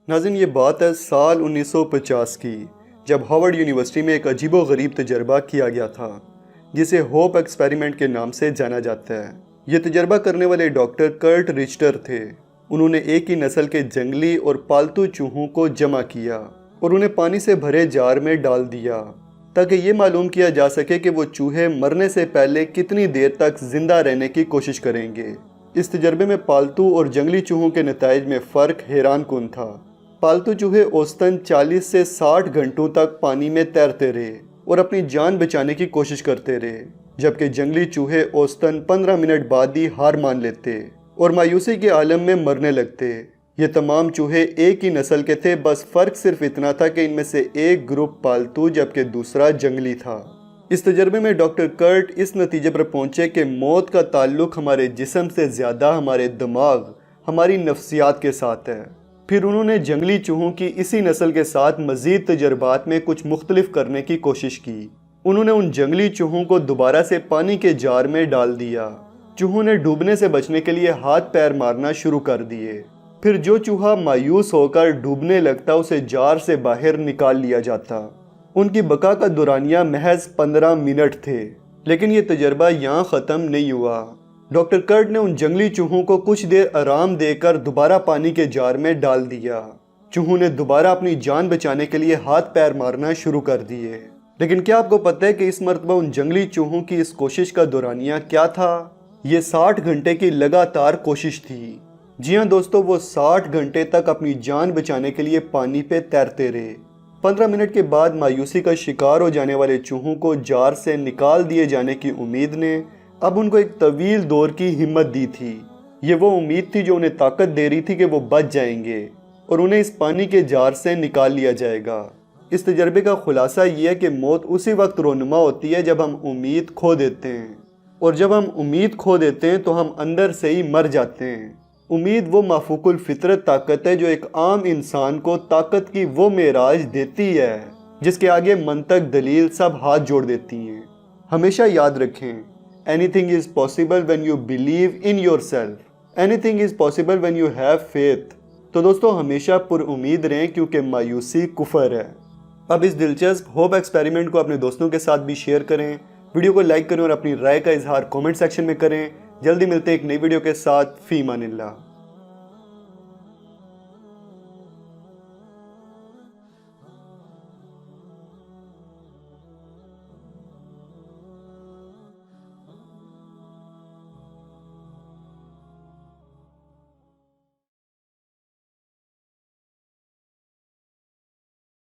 नाज़रीन, ये बात है साल 1950 की, जब हार्वर्ड यूनिवर्सिटी में एक अजीबो गरीब तजर्बा किया गया था जिसे होप एक्सपेरिमेंट के नाम से जाना जाता है। ये तजर्बा करने वाले डॉक्टर कर्ट रिचटर थे। उन्होंने एक ही नस्ल के जंगली और पालतू चूहों को जमा किया और उन्हें पानी से भरे जार में डाल दिया ताकि ये मालूम किया जा सके कि वो चूहे मरने से पहले कितनी देर तक जिंदा रहने की कोशिश करेंगे। इस तजर्बे में पालतू और जंगली चूहों के नताइज में फ़र्क हैरान कुन था। पालतू चूहे औसतन 40 से 60 घंटों तक पानी में तैरते रहे और अपनी जान बचाने की कोशिश करते रहे, जबकि जंगली चूहे औसतन 15 मिनट बाद ही हार मान लेते और मायूसी के आलम में मरने लगते। ये तमाम चूहे एक ही नस्ल के थे, बस फ़र्क सिर्फ इतना था कि इनमें से एक ग्रुप पालतू जबकि दूसरा जंगली था। इस तजर्बे में डॉक्टर कर्ट इस नतीजे पर पहुंचे कि मौत का ताल्लुक हमारे जिस्म से ज़्यादा हमारे दिमाग, हमारी नफ्सियात के साथ है। फिर उन्होंने जंगली चूहों की इसी नस्ल के साथ मज़ीद तजर्बात में कुछ मुख्तलिफ करने की कोशिश की। उन्होंने उन जंगली चूहों को दोबारा से पानी के जार में डाल दिया। चूहों ने डूबने से बचने के लिए हाथ पैर मारना शुरू कर दिए। फिर जो चूहा मायूस होकर डूबने लगता उसे जार से बाहर निकाल लिया जाता। उनकी बका का दौरानिया महज 15 मिनट थे। लेकिन ये तजर्बा यहाँ ख़त्म नहीं हुआ। डॉक्टर कर्ट ने उन जंगली चूहों को कुछ देर आराम देकर दोबारा पानी के जार में डाल दिया। चूहों ने दोबारा अपनी जान बचाने के लिए हाथ पैर मारना शुरू कर दिए। लेकिन क्या आपको पता है कि इस मरतबा उन जंगली चूहों की इस कोशिश का दौरानिया क्या था? ये 60 घंटे की लगातार कोशिश थी। जी हाँ दोस्तों, वो 60 घंटे तक अपनी जान बचाने के लिए पानी पे तैरते रहे। 15 मिनट के बाद मायूसी का शिकार हो जाने वाले चूहों को जार से निकाल दिए जाने की उम्मीद ने अब उनको एक तवील दौर की हिम्मत दी थी। ये वो उम्मीद थी जो उन्हें ताकत दे रही थी कि वो बच जाएंगे और उन्हें इस पानी के जार से निकाल लिया जाएगा। इस तजर्बे का खुलासा ये है कि मौत उसी वक्त रोनुमा होती है जब हम उम्मीद खो देते हैं, और जब हम उम्मीद खो देते हैं तो हम अंदर से ही मर जाते हैं। उम्मीद वो माफूकुल फितरत ताकत है जो एक आम इंसान को ताकत की वो मेराज देती है जिसके आगे मंतक दलील सब हाथ जोड़ देती हैं। हमेशा याद रखें, anything is possible when you believe in yourself. Anything is possible when you have faith. तो दोस्तों हमेशा पुरउम्मीद रहें क्योंकि मायूसी कुफर है। अब इस दिलचस्प होप एक्सपेरिमेंट को अपने दोस्तों के साथ भी शेयर करें, वीडियो को लाइक करें और अपनी राय का इजहार कमेंट सेक्शन में करें। जल्दी मिलते हैं एक नई वीडियो के साथ। फी अमानिल्लाह।